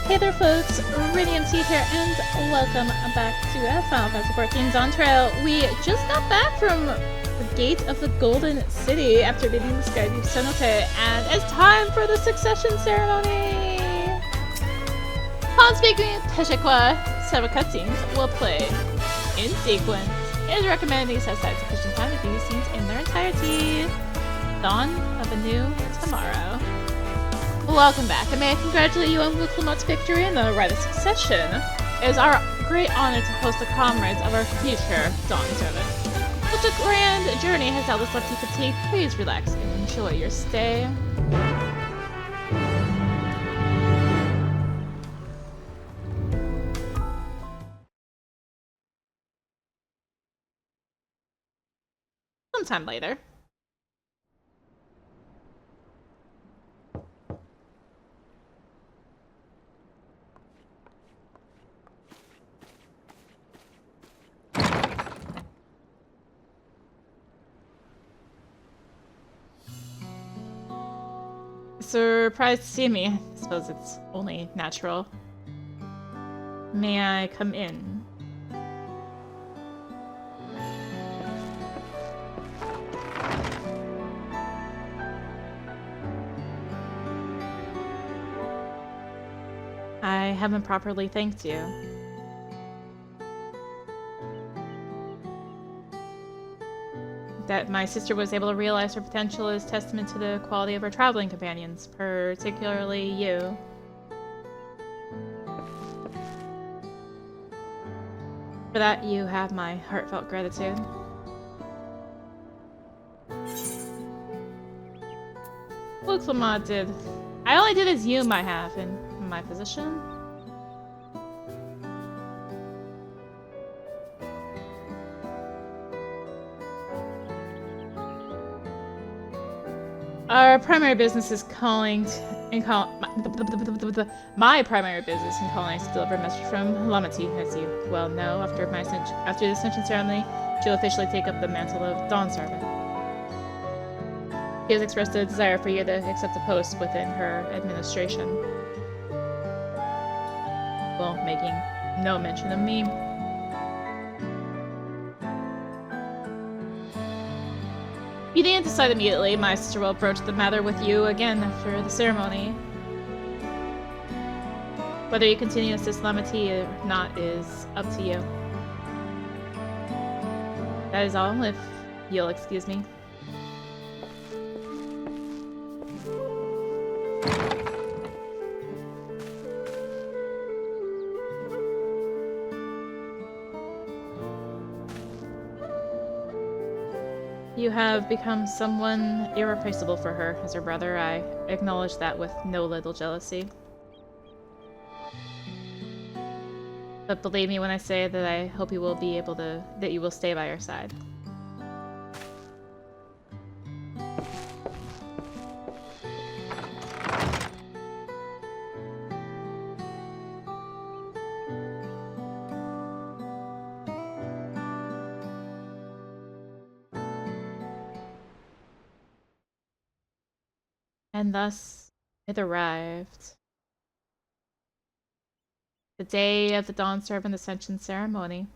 Hey there folks, rinimt here, and welcome back to Final Fantasy XIV Dawntrail. We just got back from the Gate of the Golden City after beating the XIV cenote, and it's time for the succession ceremony! Upon speaking Peshekwa, several cutscenes will play in sequence. It is recommended you set aside sufficient time to view these scenes in their entirety. Dawn of a new tomorrow. Welcome back, and may I congratulate you on Wuk Lamat's victory in the Rite of Succession. It is our great honor to host the comrades of our future Dawnservant. Such a grand journey has doubtless left you fatigued. Please relax and enjoy your stay. Sometime later. Surprised to see me. I suppose it's only natural. May I come in? I haven't properly thanked you. That my sister was able to realize her potential is testament to the quality of her traveling companions, particularly you. For that, you have my heartfelt gratitude. Wuk Lamat did. I only did as you might have in my position. Our primary business is my primary business in calling is to deliver a message from Lamati, as you well know. After the ascension ceremony, she'll officially take up the mantle of Dawnservant. She has expressed a desire for you to accept a post within her administration, while making no mention of me. You didn't decide immediately. My sister will approach the matter with you again after the ceremony. Whether you continue to assist Lamati or not is up to you. That is all, if you'll excuse me. You have become someone irreplaceable for her. As her brother, I acknowledge that with no little jealousy. But believe me when I say that I hope you will be able to, that you will stay by her side. And thus, it arrived. The day of the Dawnservant Ascension ceremony.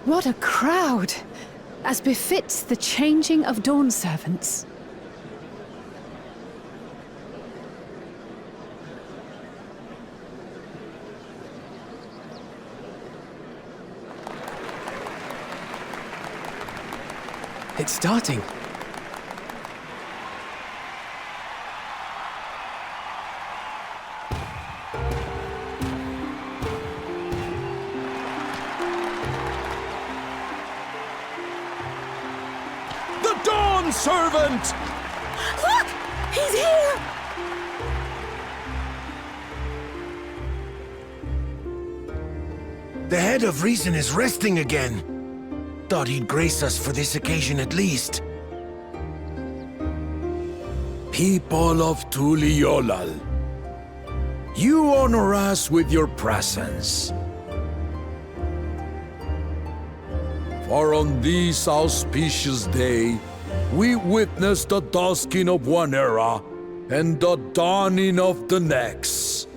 What a crowd! As befits the changing of Dawnservants. It's starting. Servant! Look! He's here! The head of reason is resting again. Thought he'd grace us for this occasion at least. People of Tuliolal, you honor us with your presence. For on this auspicious day, we witness the dusking of one era and the dawning of the next.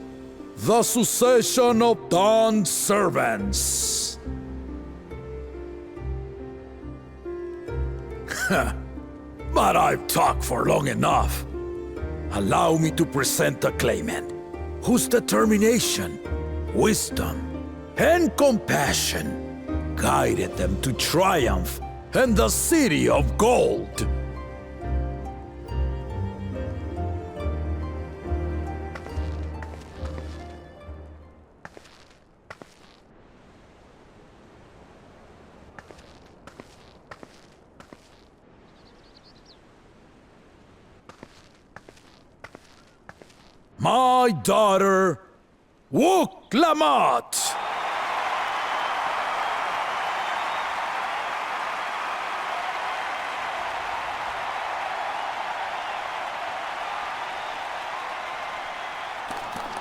The succession of Dawnservants. But I've talked for long enough. Allow me to present the claimant, whose determination, wisdom, and compassion guided them to triumph in the City of Gold. My daughter, Wuk Lamat.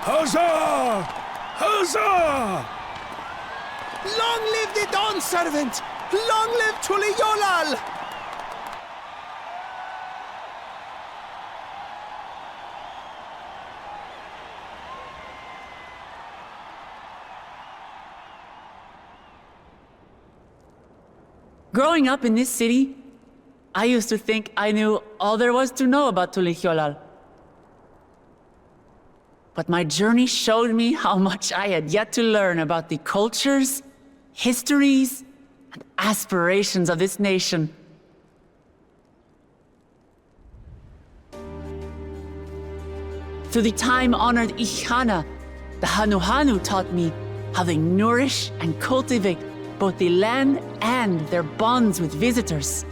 Huzzah! Huzzah! Long live the Dawnservant! Long live Tuliolal! Growing up in this city, I used to think I knew all there was to know about Tuliolal. But my journey showed me how much I had yet to learn about the cultures, histories, and aspirations of this nation. Through the time-honored Ihana, the Hanuhanu taught me how they nourish and cultivate both the land and their bonds with visitors.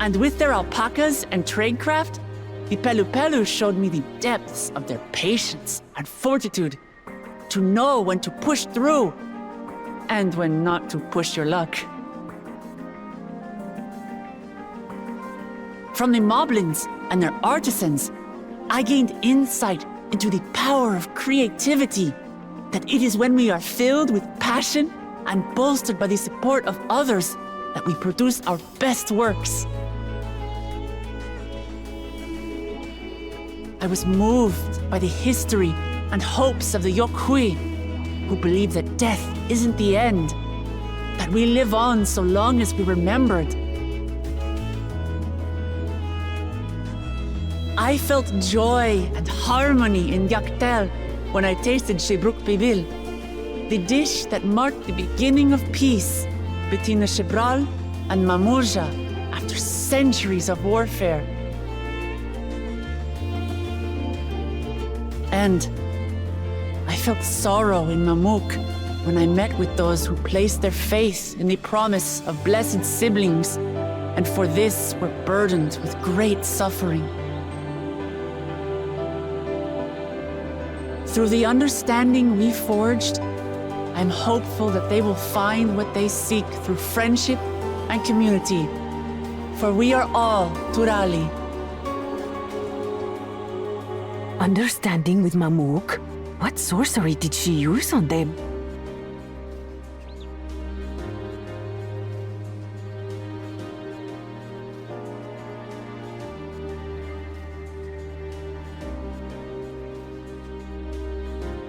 And with their alpacas and tradecraft, the Pelupelu showed me the depths of their patience and fortitude, to know when to push through and when not to push your luck. From the Moblins and their artisans, I gained insight into the power of creativity, that it is when we are filled with passion and bolstered by the support of others that we produce our best works. I was moved by the history and hopes of the Yokhui, who believe that death isn't the end, that we live on so long as we're remembered. I felt joy and harmony in Yaktel when I tasted Shebruk Bibil, the dish that marked the beginning of peace between the Shebral and Mamurja after centuries of warfare. And I felt sorrow in Mamuk when I met with those who placed their faith in the promise of blessed siblings, and for this were burdened with great suffering. Through the understanding we forged, I'm hopeful that they will find what they seek through friendship and community, for we are all Turali. Understanding with Mamuk? What sorcery did she use on them?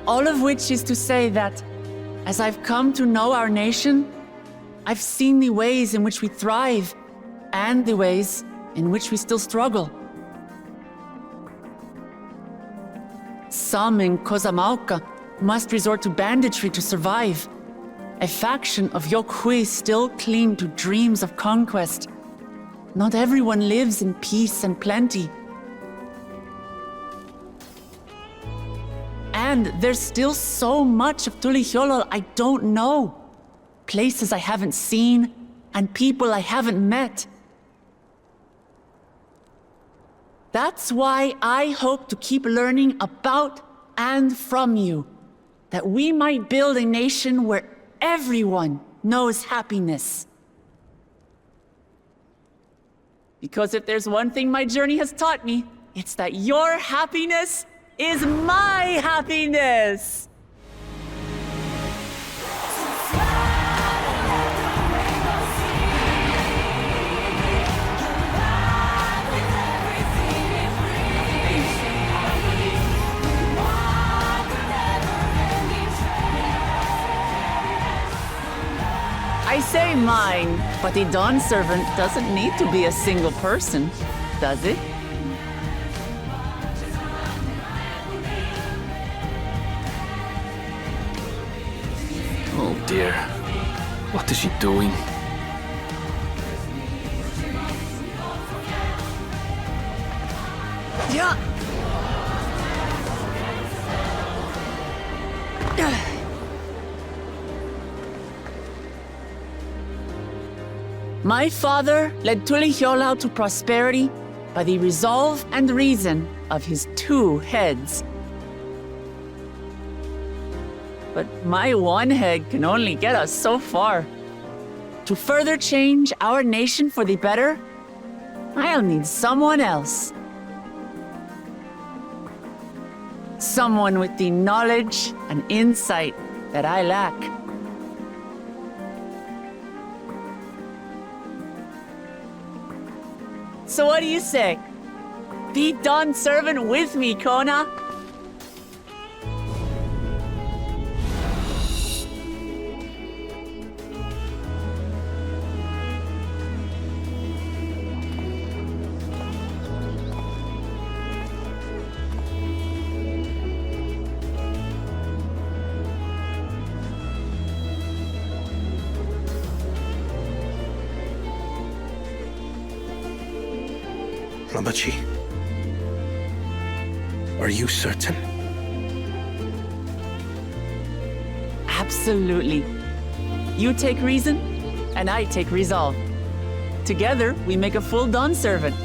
All of which is to say that, as I've come to know our nation, I've seen the ways in which we thrive and the ways in which we still struggle. Some in Kozamauka must resort to banditry to survive. A faction of Yokhui still cling to dreams of conquest. Not everyone lives in peace and plenty. And there's still so much of Tuliolal I don't know. Places I haven't seen, and people I haven't met. That's why I hope to keep learning about and from you, that we might build a nation where everyone knows happiness. Because if there's one thing my journey has taught me, it's that your happiness is my happiness! I say mine, but the Dawnservant doesn't need to be a single person, does it? Oh dear. What is she doing? Yeah. My father led Tulihiolau to prosperity by the resolve and reason of his 2 heads. But my 1 head can only get us so far. To further change our nation for the better, I'll need someone else. Someone with the knowledge and insight that I lack. So what do you say? Be Dawnservant with me, Koana? Lamachi, are you certain? Absolutely. You take reason, and I take resolve. Together, we make a full Dawnservant.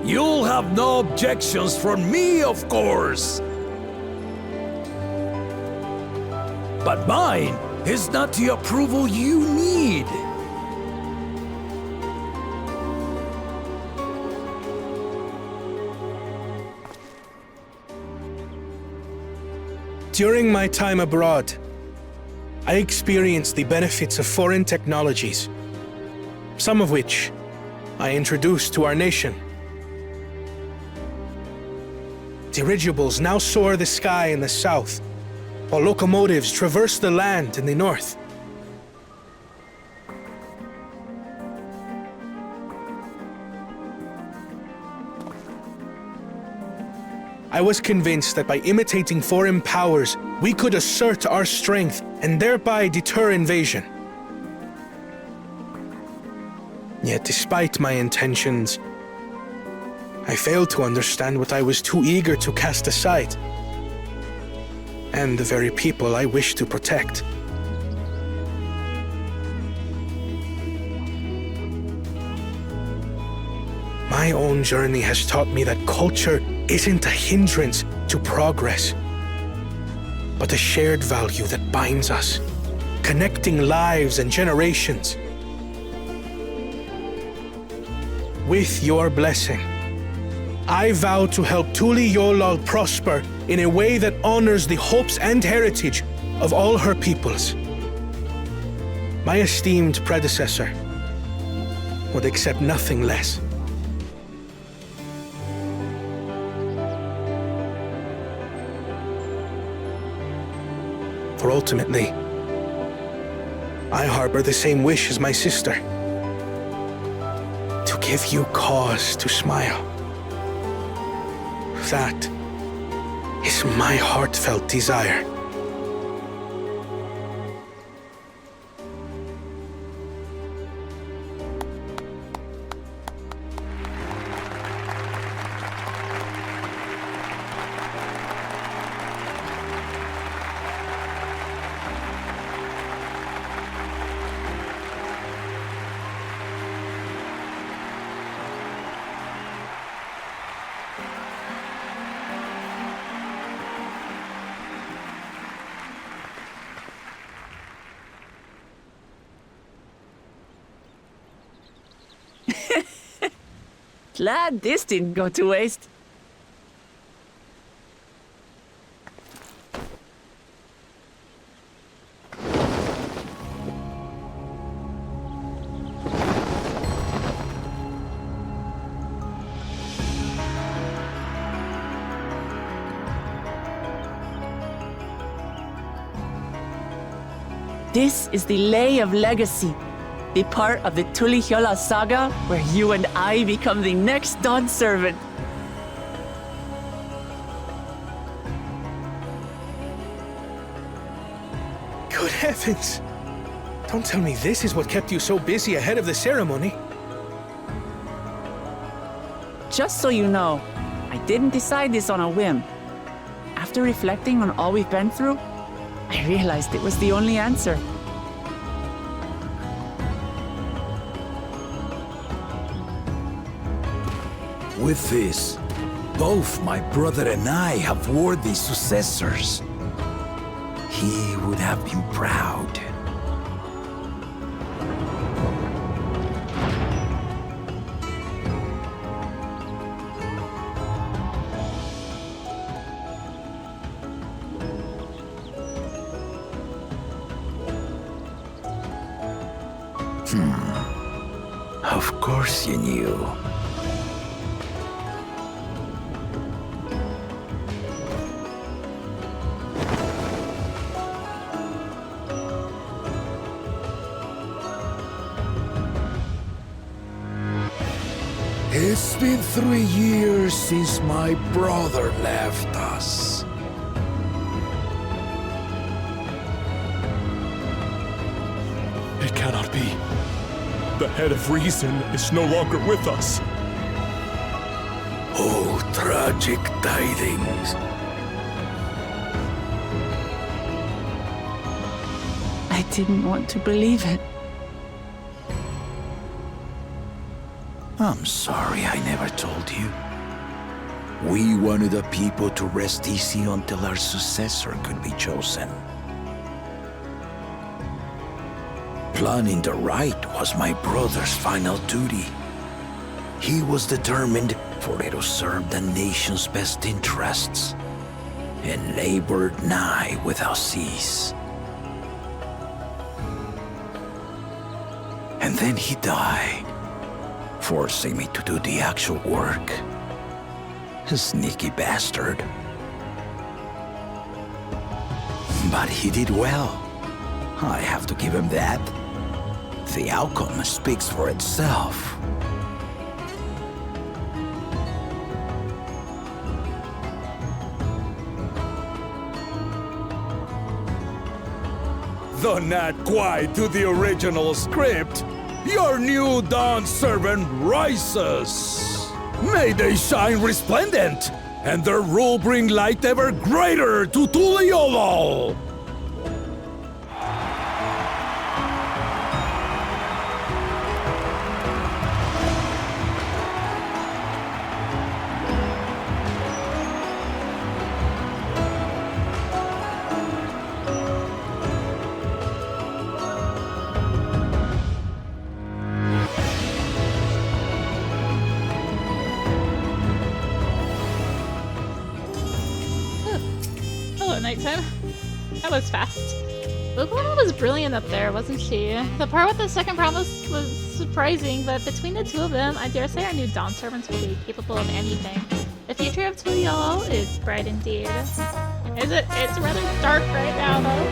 You'll have no objections from me, of course. But mine is not the approval you need. During my time abroad, I experienced the benefits of foreign technologies, some of which I introduced to our nation. Dirigibles now soar the sky in the south, while locomotives traverse the land in the north. I was convinced that by imitating foreign powers, we could assert our strength and thereby deter invasion. Yet despite my intentions, I failed to understand what I was too eager to cast aside, and the very people I wish to protect. My own journey has taught me that culture isn't a hindrance to progress, but a shared value that binds us, connecting lives and generations. With your blessing, I vow to help Tulihiolau prosper in a way that honors the hopes and heritage of all her peoples. My esteemed predecessor would accept nothing less. For ultimately, I harbor the same wish as my sister, to give you cause to smile. That is my heartfelt desire. Glad this didn't go to waste. This is the Lay of Legacy, the part of the Tulihyola saga where you and I become the next Dawnservant. Good heavens! Don't tell me this is what kept you so busy ahead of the ceremony. Just so you know, I didn't decide this on a whim. After reflecting on all we've been through, I realized it was the only answer. With this, both my brother and I have worthy successors. He would have been proud. Of course you knew. It's been 3 years since my brother left us. It cannot be. The head of reason is no longer with us. Oh, tragic tidings. I didn't want to believe it. I'm sorry I never told you. We wanted the people to rest easy until our successor could be chosen. Planning the rite was my brother's final duty. He was determined for it to serve the nation's best interests, and labored nigh without cease. And then he died, forcing me to do the actual work. A sneaky bastard. But he did well. I have to give him that. The outcome speaks for itself. Though not quite to the original script, your new Dawnservant rises. May they shine resplendent, and their rule bring light ever greater to Tuliolol. Hello, nighttime. That was fast. Wuk Lamat was brilliant up there, wasn't she? The part with the second promise was surprising, but between the two of them, I dare say our new Dawnservants will be capable of anything. The future of Tuliol is bright indeed. Is it? It's rather dark right now, though.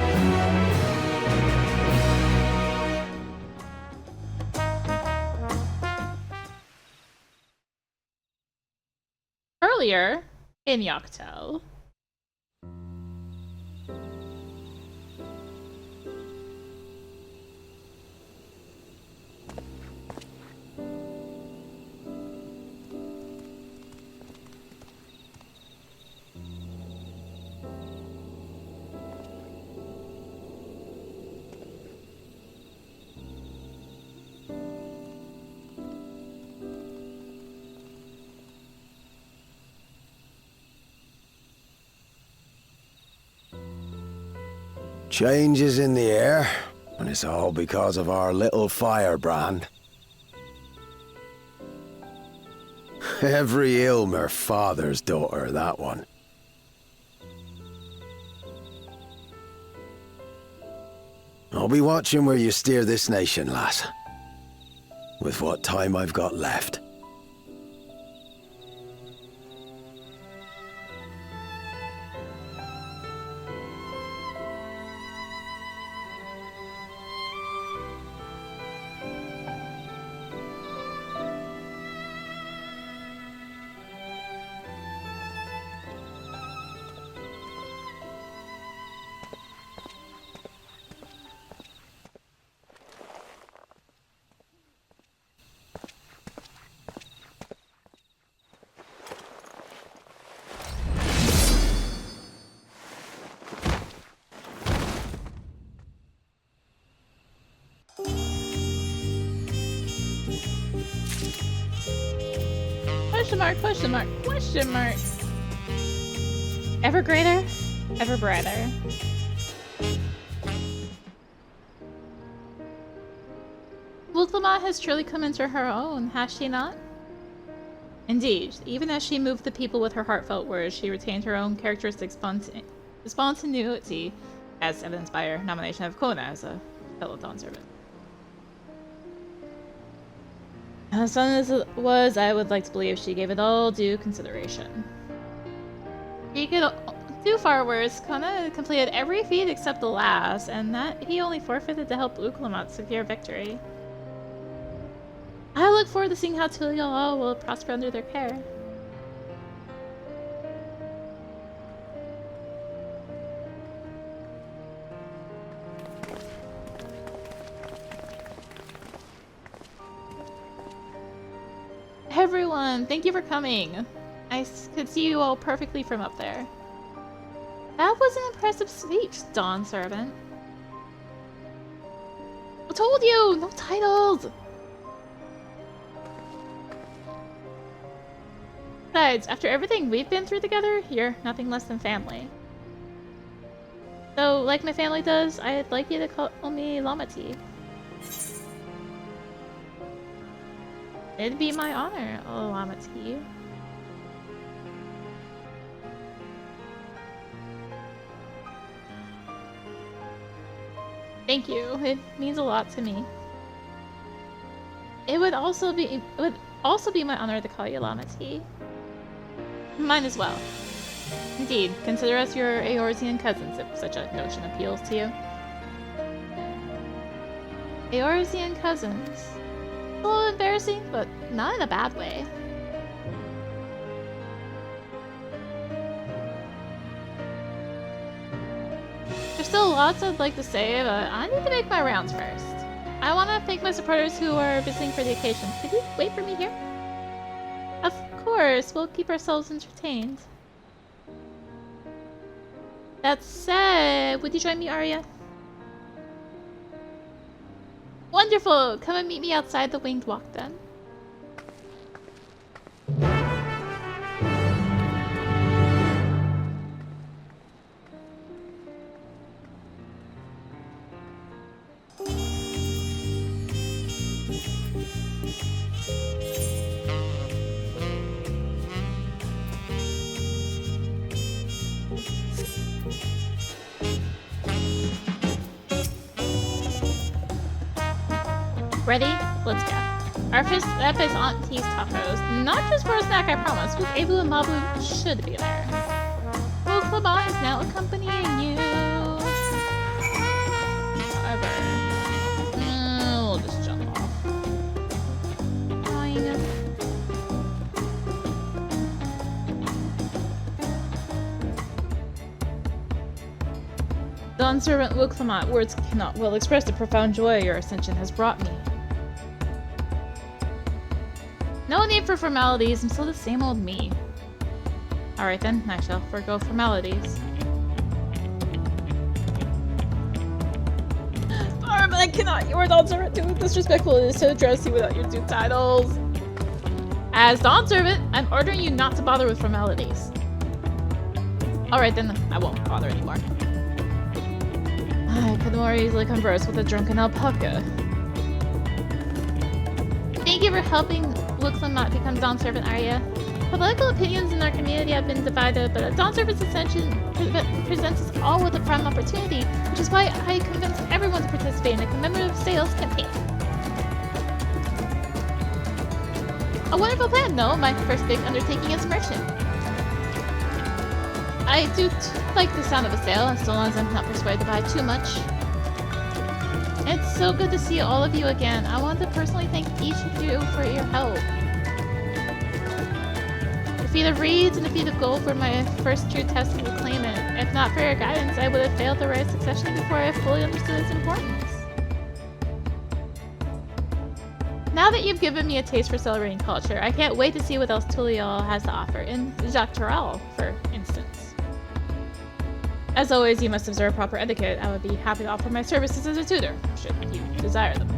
Earlier, in Yocto. Changes in the air, and it's all because of our little firebrand. Every Ilmer father's daughter, that one. I'll be watching where you steer this nation, lass. With what time I've got left. Question mark, question mark, question mark. Ever greater, ever brighter. Wuk Lamat has truly come into her own, has she not? Indeed, even as she moved the people with her heartfelt words, she retained her own characteristic spontaneity, as evidenced by her nomination of Koana as a fellow Dawnservant. As fun as it was, I would like to believe she gave it all due consideration. He could do far worse. Koana completed every feat except the last, and that he only forfeited to help Wuk Lamat secure victory. I look forward to seeing how Tuli all will prosper under their care. Everyone, thank you for coming. I could see you all perfectly from up there. That was an impressive speech, Dawnservant. I told you, no titles. Besides, after everything we've been through together, you're nothing less than family. So, like my family does, I'd like you to call me Lamati. It'd be my honor, Lamati. Thank you. It means a lot to me. It would also be my honor to call you Lamati. Mine as well. Indeed, consider us your Eorzean cousins if such a notion appeals to you. Eorzean cousins. A little embarrassing, but not in a bad way. There's still lots I'd like to say, but I need to make my rounds first. I want to thank my supporters who are visiting for the occasion. Could you wait for me here? Of course, we'll keep ourselves entertained. That said, would you join me, Arya? Wonderful! Come and meet me outside the Winged Walk then. Ready? Let's go. Our first step is Auntie's tacos. Not just for a snack, I promise. With Abu and Mabu should be there. Wuk Lamat is now accompanying you. However, we'll just jump off. Fine. Dawnservant Wuk Lamat, words cannot well express the profound joy your ascension has brought me. No need for formalities, I'm still the same old me. Alright then, I shall forgo formalities. But I cannot, you are Dawnservant, too disrespectful it is to address you without your due titles. As Dawnservant, I'm ordering you not to bother with formalities. Alright then, I won't bother anymore. I could more easily converse with a drunken alpaca. Thank Thank you for helping Wuk Lamat become Dawnservant, Arya. Political opinions in our community have been divided, but Dawnservant's ascension presents us all with a prime opportunity, which is why I convinced everyone to participate in a commemorative sales campaign. A wonderful plan, no? My first big undertaking as a merchant. I do like the sound of a sale, as long as I'm not persuaded to buy too much. It's so good to see all of you again. I want to personally thank each of you for your help. The feat of reeds and the feat of gold were my first true test of the claimant. If not for your guidance, I would have failed the Rite of Succession before I fully understood its importance. Now that you've given me a taste for celebrating culture, I can't wait to see what else Tulial has to offer, in Dawntrail, for instance. As always, you must observe proper etiquette. I would be happy to offer my services as a tutor, should you desire them.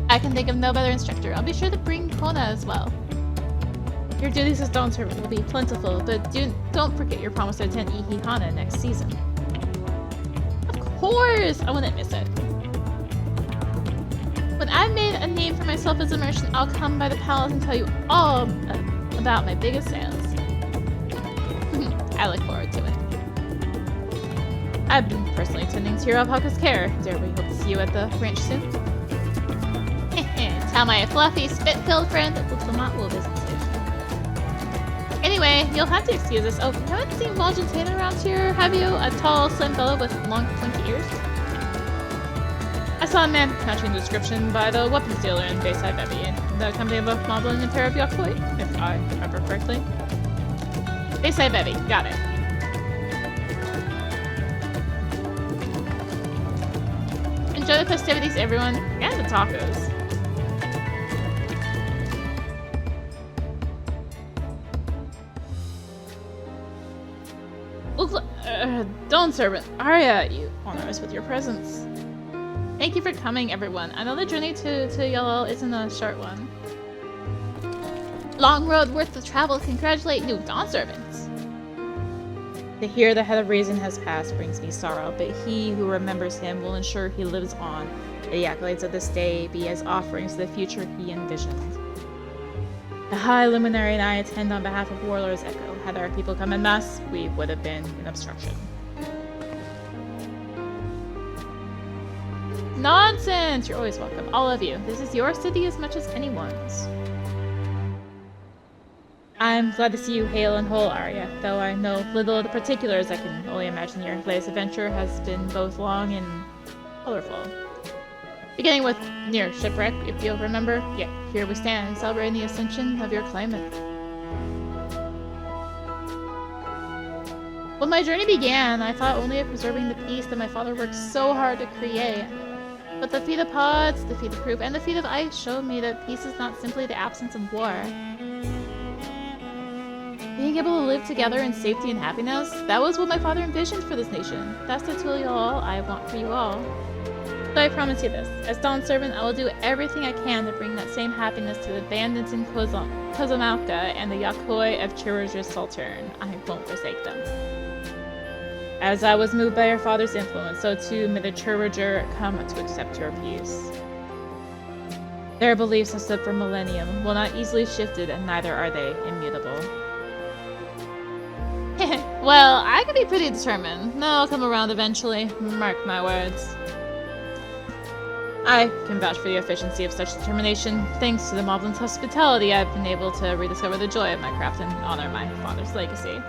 I can think of no better instructor. I'll be sure to bring Koana as well. Your duties as Dawnservant will be plentiful, but don't forget your promise to attend Ihihana next season. Of course! I wouldn't miss it. When I've made a name for myself as a merchant, I'll come by the palace and tell you all about my biggest sales. I look forward to it. I've been personally tending to your alpaca's care. Dare we hope to see you at the ranch soon? Tell my fluffy, spit-filled friend that Wuk Lamat will visit soon. Anyway, you'll have to excuse us. Oh, you haven't seen Walgentana around here, have you? A tall, slim fellow with long, pointy ears? I saw a man matching the description by the weapons dealer in XIV, the company of a modeling and pair of Yakoi, if I remember correctly. XIV, got it. Enjoy the festivities, everyone, and the tacos. Dawnservant, Arya, you honor us with your presence. Thank you for coming, everyone. I know the journey to Yellow isn't a short one. Long road worth of travel. Congratulate new Dawnservants. To hear the head of reason has passed brings me sorrow, but he who remembers him will ensure he lives on. The accolades of this day be as offerings to the future he envisioned. The High Luminary and I attend on behalf of Warlord's Echo. Had our people come en masse, we would have been an obstruction. Nonsense! You're always welcome, all of you. This is your city as much as anyone's. I'm glad to see you hale and whole, Arya. Though I know little of the particulars, I can only imagine your latest adventure has been both long and colorful. Beginning with near shipwreck, if you'll remember. Yet here we stand, celebrating the ascension of your claimant. When my journey began, I thought only of preserving the peace that my father worked so hard to create. But the feat of pods, the feat of proof, and the feat of ice showed me that peace is not simply the absence of war. Being able to live together in safety and happiness, that was what my father envisioned for this nation. That's the Tulial I want for you all. So I promise you this, as Dawnservant, I will do everything I can to bring that same happiness to the bandits in Kozamauka and the Yakoi of Chirurger's Saltern. I won't forsake them. As I was moved by your father's influence, so too may the Chirurger come to accept your peace. Their beliefs have stood for millennium, will not easily shifted, and neither are they immutable. Well, I can be pretty determined. They'll come around eventually, mark my words. I can vouch for the efficiency of such determination. Thanks to the Moblin's hospitality, I've been able to rediscover the joy of my craft and honor my father's legacy.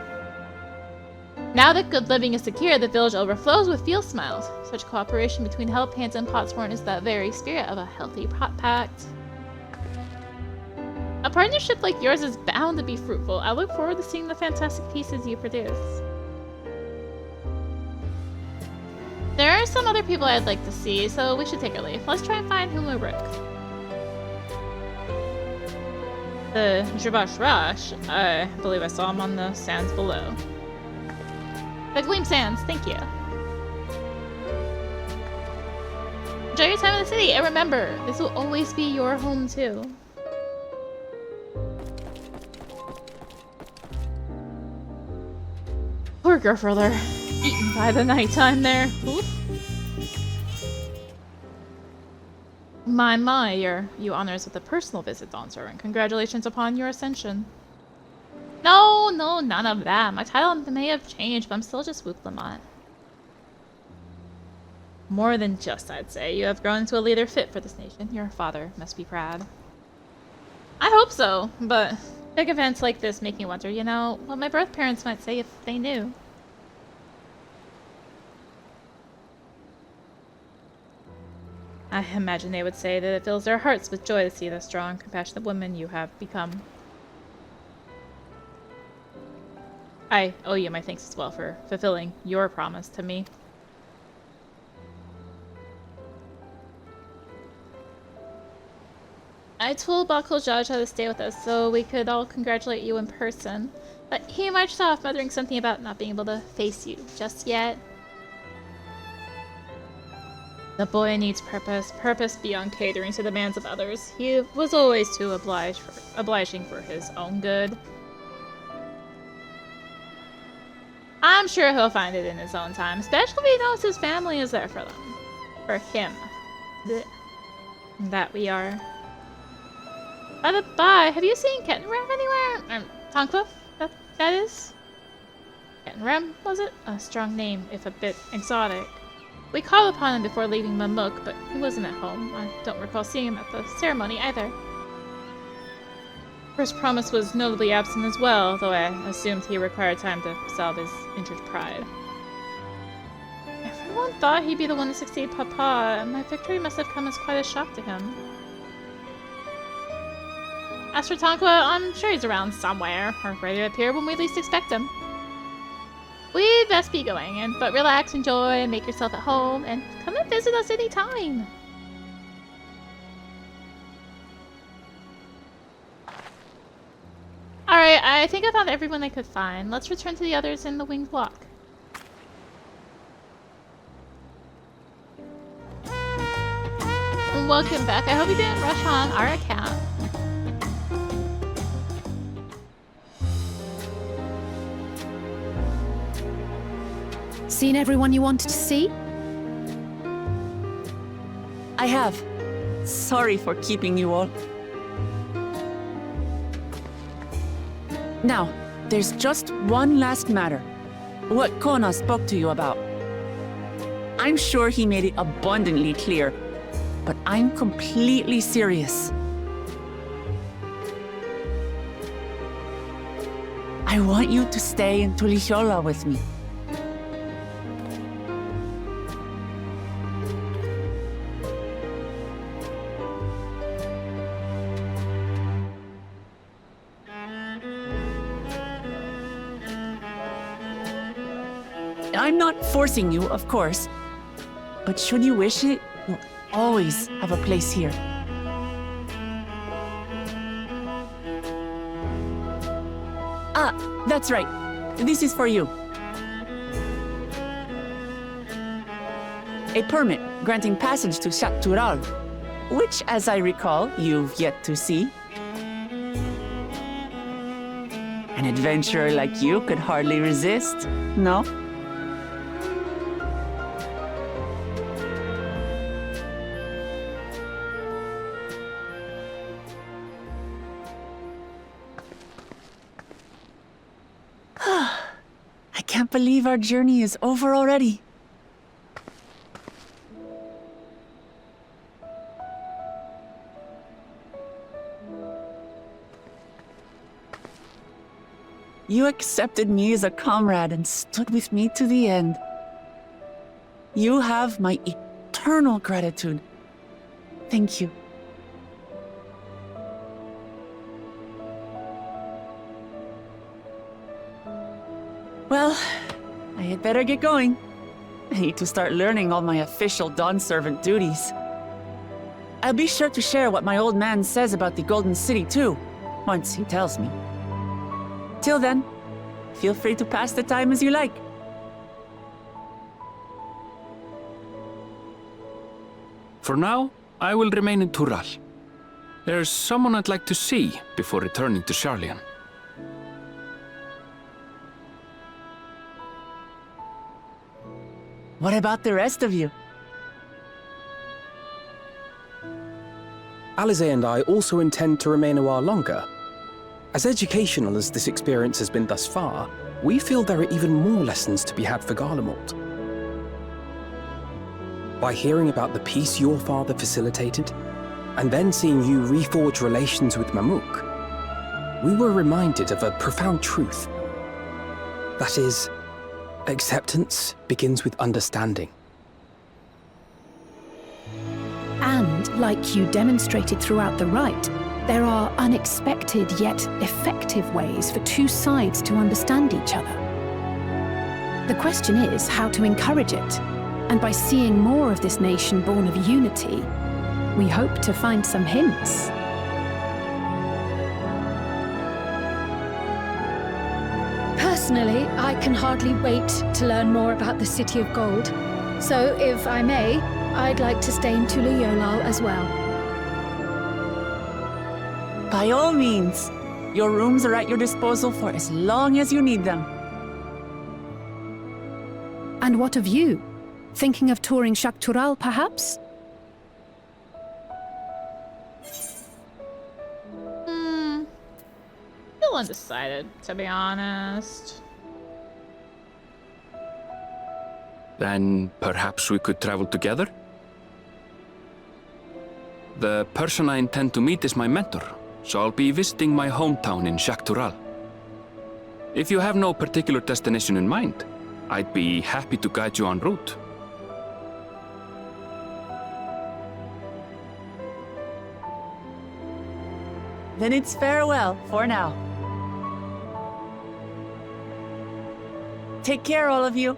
Now that good living is secure, the village overflows with field smiles. Such cooperation between Hellpants and Potsworn is the very spirit of a healthy pot pact. A partnership like yours is bound to be fruitful. I look forward to seeing the fantastic pieces you produce. There are some other people I'd like to see, so we should take a leave. Let's try and find Humuruk. The Jabash Rash, I believe I saw him on the sands below. The Gleam Sands, thank you. Enjoy your time in the city, and remember, this will always be your home too. Poor Gerfurler, eaten by the nighttime there. Oof. My, you honors with a personal visit, Dawnservant. Congratulations upon your ascension. No, none of that. My title may have changed, but I'm still just Wuk Lamat. More than just, I'd say. You have grown into a leader fit for this nation. Your father must be proud. I hope so, but big events like this make me wonder, you know, what my birth parents might say if they knew. I imagine they would say that it fills their hearts with joy to see the strong, compassionate woman you have become. I owe you my thanks as well for fulfilling your promise to me. I told Bakul Jaj how to stay with us so we could all congratulate you in person, but he marched off muttering something about not being able to face you just yet. The boy needs purpose beyond catering to the demands of others. He was always too obliging for his own good. I'm sure he'll find it in his own time, especially if he knows his family is there for them. For him. That we are. By the by, have you seen Kettenram anywhere? Tonkloof, that is? Kettenram, was it? A strong name, if a bit exotic. We called upon him before leaving Mamuk, but he wasn't at home. I don't recall seeing him at the ceremony either. First Promise was notably absent as well, though I assumed he required time to salve his injured pride. Everyone thought he'd be the one to succeed Papa, and my victory must have come as quite a shock to him. As for Tonka, I'm sure he's around somewhere, or ready to appear when we least expect him. We'd best be going, but relax, enjoy, and make yourself at home, and come and visit us anytime. Alright, I think I found everyone I could find. Let's return to the others in the Winged Walk. Welcome back. I hope you didn't rush on our account. Seen everyone you wanted to see? I have. Sorry for keeping you all. Now, there's just one last matter. What Koana spoke to you about. I'm sure he made it abundantly clear, but I'm completely serious. I want you to stay in Tulishola with me. I'm not forcing you, of course, but should you wish it, you'll always have a place here. Ah, that's right. This is for you. A permit granting passage to Shatural, which, as I recall, you've yet to see. An adventurer like you could hardly resist, no? I can't believe our journey is over already. You accepted me as a comrade and stood with me to the end. You have my eternal gratitude. Thank you. Well, I had better get going. I need to start learning all my official Dawnservant duties. I'll be sure to share what my old man says about the Golden City too, once he tells me. Till then, feel free to pass the time as you like. For now, I will remain in Tural. There's someone I'd like to see before returning to Sharlayan. What about the rest of you? Alize and I also intend to remain a while longer. As educational as this experience has been thus far, we feel there are even more lessons to be had for Garlemald. By hearing about the peace your father facilitated, and then seeing you reforge relations with Mamuk, we were reminded of a profound truth. That is, acceptance begins with understanding. And, like you demonstrated throughout the rite, there are unexpected yet effective ways for two sides to understand each other. The question is how to encourage it, and by seeing more of this nation born of unity, we hope to find some hints. Personally, I can hardly wait to learn more about the City of Gold. So, if I may, I'd like to stay in Tula-Yolal as well. By all means, your rooms are at your disposal for as long as you need them. And what of you? Thinking of touring Shaktural, perhaps? Still undecided, to be honest. Then perhaps we could travel together? The person I intend to meet is my mentor, so I'll be visiting my hometown in Shaktural. If you have no particular destination in mind, I'd be happy to guide you en route. Then it's farewell for now. Take care, all of you.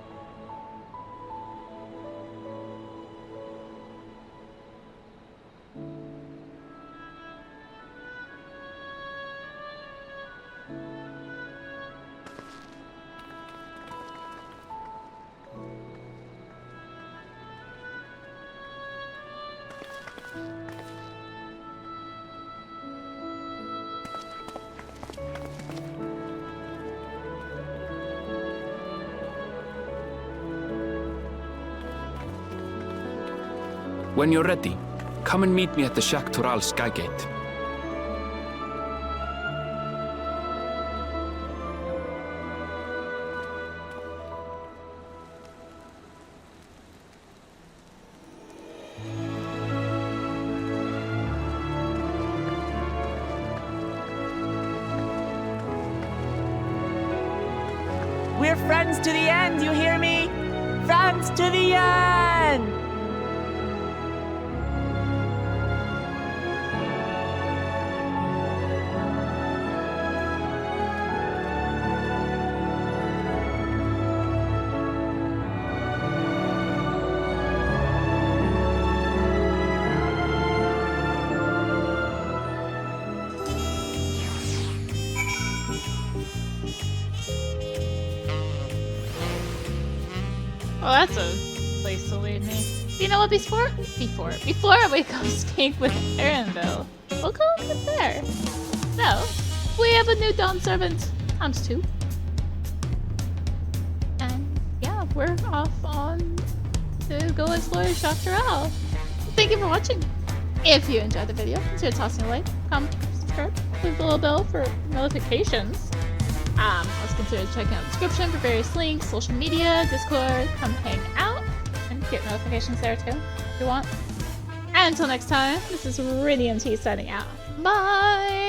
When you're ready, come and meet me at the Shaktural Skygate. We're friends to the end, you hear me? Friends to the end! Oh, that's a place to lead me. You know what? Before we go speak with Aaronville, we'll go up there. So, we have a new Dawnservant, ×2. And yeah, we're off on to go explore Shaktural. Thank you for watching. If you enjoyed the video, consider tossing a like, comment, subscribe, click the little bell for notifications. Also consider checking out the description for various links, social media, Discord, come hang out, and get notifications there too, if you want. And until next time, this is rinimt signing out. Bye!